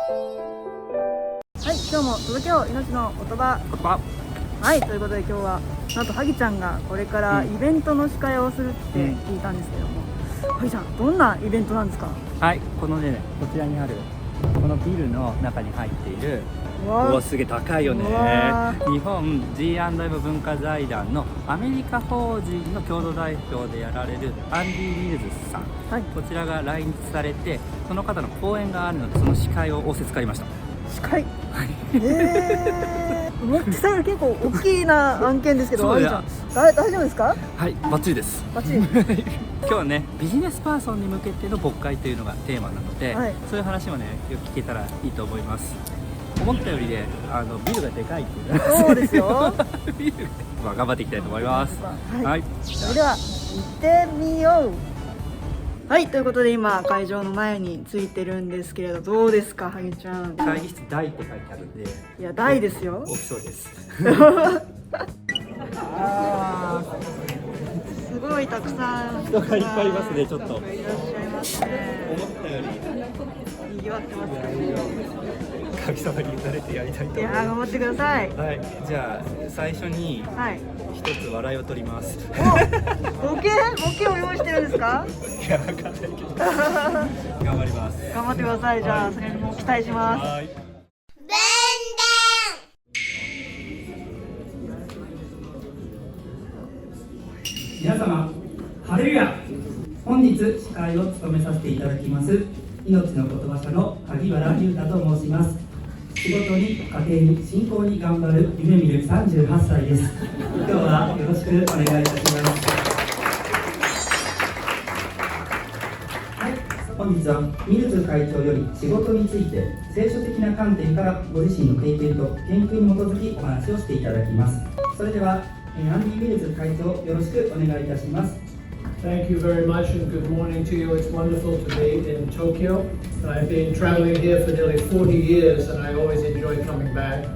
はい、今日も届けよう命の言葉。はい、ということで今日はなんとはぎちゃんがこれからイベントの司会をするって聞いたんですけども、はぎちゃんどんなイベントなんですか？はい、このね、こちらにあるこのビルの中に入っている、すげえ高いよね。日本 G&M 文化財団のアメリカ法人の共同代表でやられるアンディ・ミルズさん、はい、こちらが来日されて、その方の講演があるのでその司会を仰せつかりました。司会、思ってたより結構大きな案件ですけど、はぎちゃん大丈夫ですか？はい、バッチリです。バッチリ今日はね、ビジネスパーソンに向けての牧会というのがテーマなので、はい、そういう話もね、よく聞けたらいいと思います。思ったよりね、ビルがでかいっていう。そうですよ。ビル、頑張っていきたいと思います。はい、それでは行ってみよう。はい、ということで今会場の前についてるんですけれど、どうですか、はぎちゃん？会議室大って書いてあるんで。いや、大ですよ。大きそうです。すごいたくさん人がいっぱいいますね。ちょっといらっしゃいますね。思ったより賑わってますね。神様に打たれてやりたいと思います。いや、頑張ってください。はい、じゃあ最初に一つ笑いを取ります。ボケを用意してるんですか？いや、わかんないけど頑張ります。頑張ってください。じゃあそれにも期待します。はい。皆様、ハレルヤ。本日司会を務めさせていただきます命の言葉社の萩原裕太と申します。仕事に家庭に信仰に頑張る夢見る38歳です。今日はよろしくお願いいたします。はい、本日はミルズ会長より仕事について聖書的な観点からご自身の経験と研究に基づきお話をしていただきます。それではアンディ・ミルズ会長、よろしくお願いいたします。Thank you very much and good morning to you. It's wonderful to be in Tokyo. I've been traveling here for nearly 40 years and I always enjoy coming back.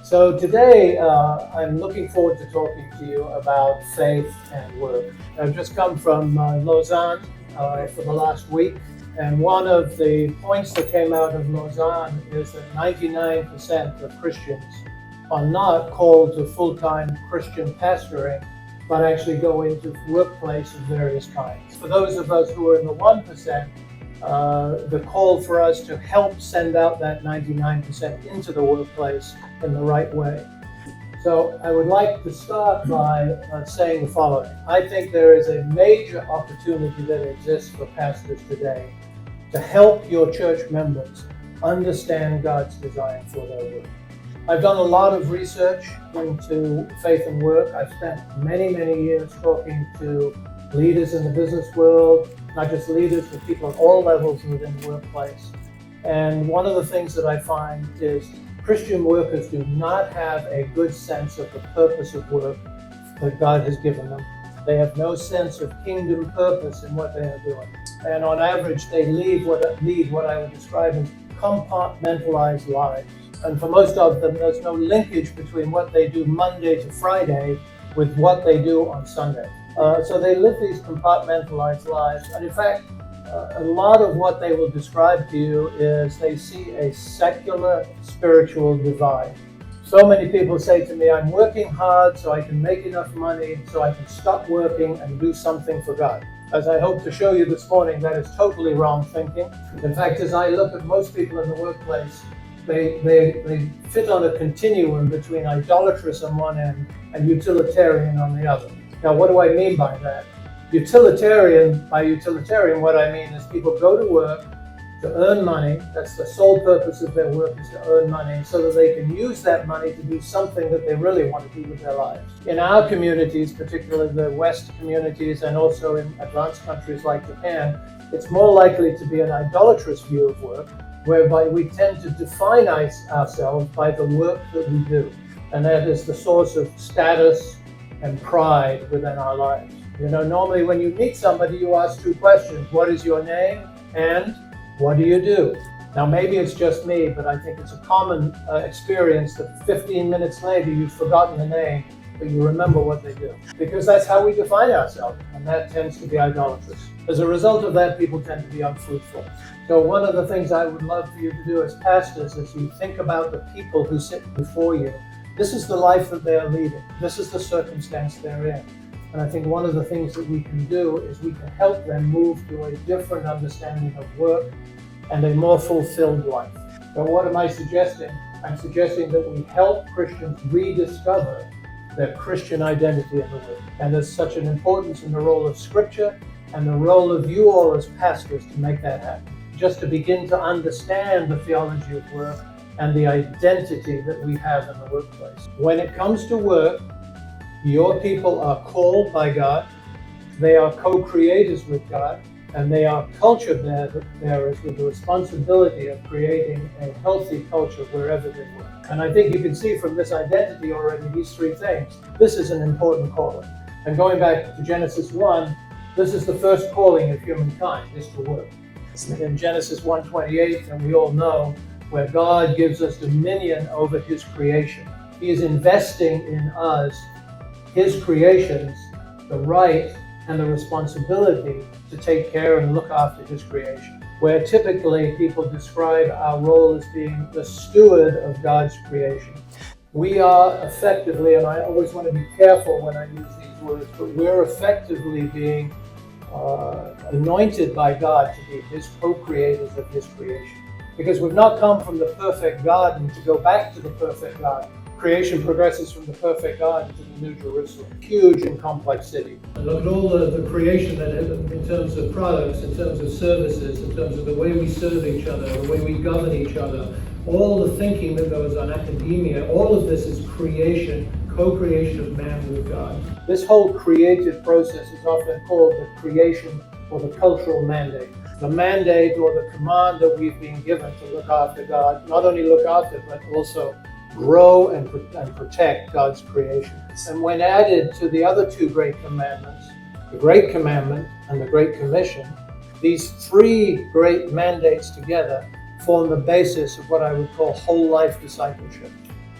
So today I'm looking forward to talking to you about faith and work. I've just come from Lausanne for the last week, and one of the points that came out of Lausanne is that 99% of Christians are not called to full-time Christian pastoring, but actually go into workplace of various kinds. For those of us who are in the 1%, the call for us to help send out that 99% into the workplace in the right way. So I would like to start by saying the following. I think there is a major opportunity that exists for pastors today to help your church members understand God's design for their work. I've done a lot of research into faith and work. I've spent many years talking to leaders in the business world, not just leaders, but people at all levels within the workplace. And one of the things that I find is Christian workers do not have a good sense of the purpose of work that God has given them. They have no sense of kingdom purpose in what they are doing. And on average, they lead what I would describe as compartmentalized lives. And for most of them, there's no linkage between what they do Monday to Friday with what they do on Sunday. So they live these compartmentalized lives. And in fact, a lot of what they will describe to you is they see a secular spiritual divide. So many people say to me, I'm working hard so I can make enough money so I can stop working and do something for God. As I hope to show you this morning, that is totally wrong thinking. In fact, as I look at most people in the workplace, they fit on a continuum between idolatrous on one end and utilitarian on the other. Now, what do I mean by that? By utilitarian, what I mean is people go to work to earn money. That's the sole purpose of their work, is to earn money so that they can use that money to do something that they really want to do with their lives. In our communities, particularly the West communities and also in advanced countries like Japan, it's more likely to be an idolatrous view of work, whereby we tend to define ourselves by the work that we do. And that is the source of status and pride within our lives. You know, normally when you meet somebody, you ask two questions. What is your name? And what do you do? Now, maybe it's just me, but I think it's a common experience that 15 minutes later, you've forgotten the name but you remember what they do. Because that's how we define ourselves, and that tends to be idolatrous. As a result of that, people tend to be unfruitful. So one of the things I would love for you to do as pastors, as you think about the people who sit before you, this is the life that they are leading. This is the circumstance they're in. And I think one of the things that we can do is we can help them move to a different understanding of work and a more fulfilled life. So what am I suggesting? I'm suggesting that we help Christians rediscover their Christian identity in the work. And there's such an importance in the role of Scripture and the role of you all as pastors to make that happen. Just to begin to understand the theology of work and the identity that we have in the workplace. When it comes to work, your people are called by God, they are co-creators with God, and they are culture bearers with the responsibility of creating a healthy culture wherever they work. And I think you can see from this identity already these three things. This is an important calling. And going back to Genesis 1, this is the first calling of humankind, is to work. In Genesis 1:28, and we all know, where God gives us dominion over His creation. He is investing in us, His creations, the right and the responsibility to take care and look after His creation. Where typically people describe our role as being the steward of God's creation. We are effectively, and I always want to be careful when I use these words, but we're effectively being anointed by God to be His co-creators of His creation. Because we've not come from the perfect garden to go back to the perfect garden. Creation progresses from the perfect garden to the New Jerusalem, huge and complex city. And look at all the creation that in terms of products, in terms of services, in terms of the way we serve each other, the way we govern each other, all the thinking that goes on, academia, all of this is creation, co-creation of man with God. This whole creative process is often called the creation or the cultural mandate. The mandate or the command that we've been given to look after God, not only look after, but also grow and protect God's creation. And when added to the other two great commandments, the Great Commandment and the Great Commission, these three great mandates together form the basis of what I would call whole life discipleship.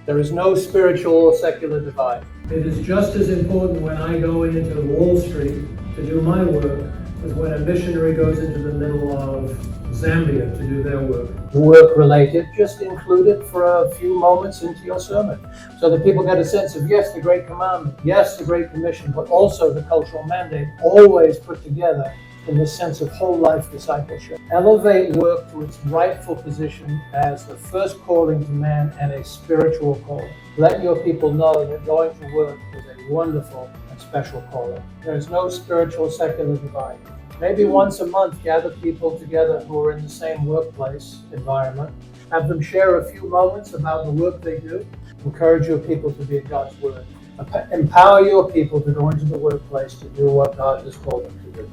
There is no spiritual or secular divide. It is just as important when I go into Wall Street to do my work as when a missionary goes into the middle of Zambia to do their work. Work related, just include it for a few moments into your sermon so that people get a sense of, yes, the Great Commandment, yes, the Great Commission, but also the cultural mandate, always put together in the sense of whole life discipleship. Elevate work to its rightful position as the first calling to man and a spiritual calling. Let your people know that going to work is a wonderful and special calling. There is no spiritual secular divide. Maybe once a month, gather people together who are in the same workplace environment. Have them share a few moments about the work they do. Encourage your people to be in God's Word. Empower your people to go into the workplace to do what God has called them to do.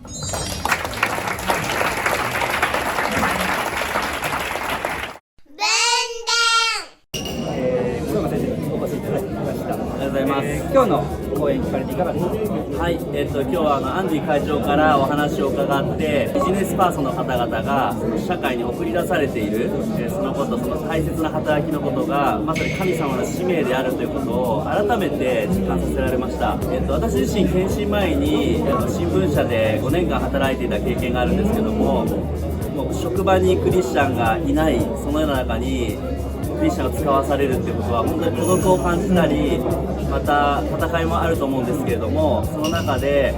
今日の講演聞かれていかがですか？はい、今日はアンディ会長からお話を伺って、ビジネスパーソンの方々が社会に送り出されている、そのこと、その大切な働きのことがまさに神様の使命であるということを改めて実感させられました。私自身研修前に新聞社で5年間働いていた経験があるんですけども、もう職場にクリスチャンがいないそのような中にクリスチャンが使わされるっていうことは本当に孤独を感じたり、また戦いもあると思うんですけれども、その中で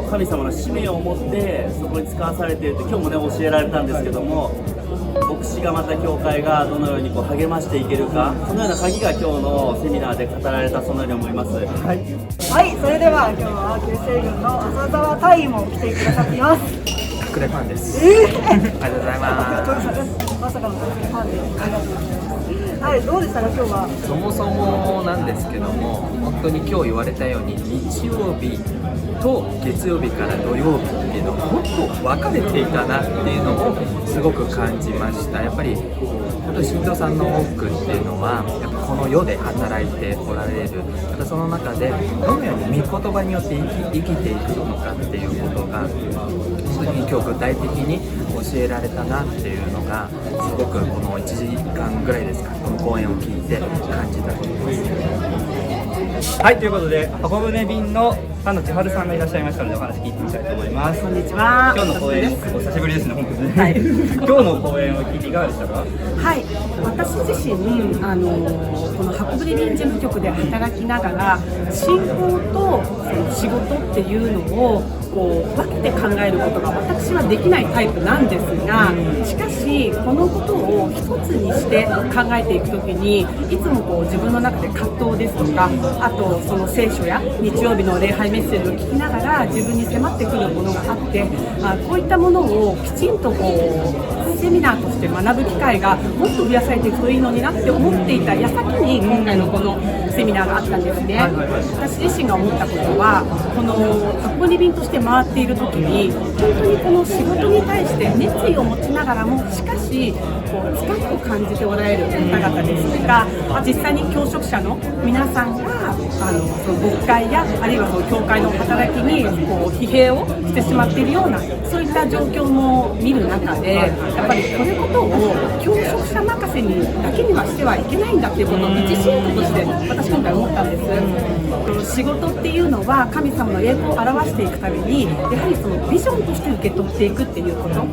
神様の使命を持ってそこに使わされていると今日もね教えられたんですけども、牧師がまた教会がどのように励ましていけるか、そのような鍵が今日のセミナーで語られたそのように思います。はい、はい、それでは今日は旧西軍の浅沢大尉も来てくださっています。隠れファンです。ありがとうございます。まさかの隠れファンでありがとうございます。はい、どうでしたか今日は。そもそもなんですけども、本当に今日言われたように日曜日と月曜日から土曜日っていうのが本当分かれていたなっていうのをすごく感じました。やっぱり本当信徒さんの多くっていうのはやっぱこの世で働いておられる。またその中でどのように御言葉によって生きていくのかっていうことが本当に今日具体的に教えられたなっていうのがすごくこの1時間ぐらいですか、この講演を聞いて感じたことです。はい、ということで箱舟便の菅野千春さんがいらっしゃいましたのでお話聞いてみたいと思います。こんにちは。今日の講演お久しぶりですね、本当にね、はい、今日の講演を聞いていかがでしたか？はい、私自身、この箱舟便事務局で働きながら信仰とその仕事っていうのをこう分けて考えることが私はできないタイプなんですが、しかしこのことを一つにして考えていくときにいつもこう自分の中で葛藤ですとか、あとその聖書や日曜日の礼拝メッセージを聞きながら自分に迫ってくるものがあって、こういったものをきちんとこうセミナーとして学ぶ機会がもっと増やされていくといいのになって思っていた矢先に今回のこのセミナーがあったんですね。私自身が思ったことは、この箱舟便として回っている時に本当にこの仕事に対して熱意を持ちながらも、しかしこう疲れを感じておられる方々ですとか、実際に教職者の皆さんがその牧会やあるいはその教会の働きにこう疲弊をしてしまっているような、そういった状況も見る中で、やっぱりこれことを教職者任せにだけにはしてはいけないんだっていうことを一信徒として私今回思ったんです。仕事っていうのは神様の栄光を表していくために、やはりそのビジョンとして受け取っていくっていうこと、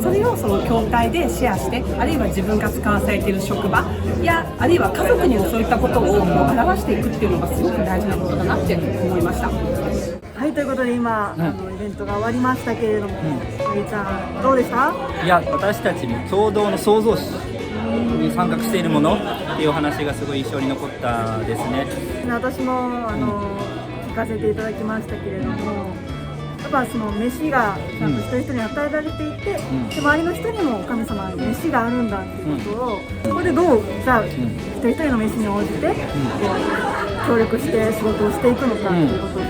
それをその教会でシェアして、あるいは自分が使わされている職場やあるいは家族にもそういったことをこう表していくっていうのがすごく大事なことだなって思いました。はい、ということで今、イベントが終わりましたけれども、はぎちゃんどうでした？いや、私たちの共同の創造主に参画しているものっていうお話がすごい印象に残ったですね。私も聞かせていただきましたけれども、やっぱその飯がちゃんと一人一人に与えられていて、で周りの人にも神様に飯があるんだっていうことを、ここでどうじゃあ、一人一人の飯に応じて、協力して仕事をしていくのかっていうことを考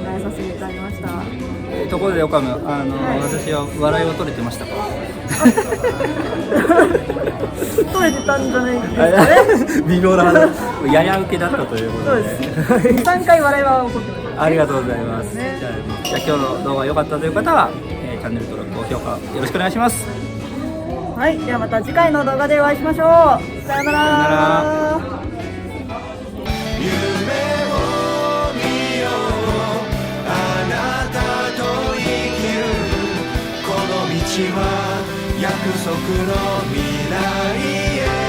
えさせていただきました。ところでオカム、私は笑いを取れてましたか？取れてたんじゃないですかね。微妙な話、やや受けだったということで。そうです。3回笑いは起こってます。ありがとうございます。じゃあ今日の動画良かったという方は、チャンネル登録、高評価よろしくお願いします。はい、ではまた次回の動画でお会いしましょう。さよなら。夢を見よう、あなたと生きるこの道は約束の未来へ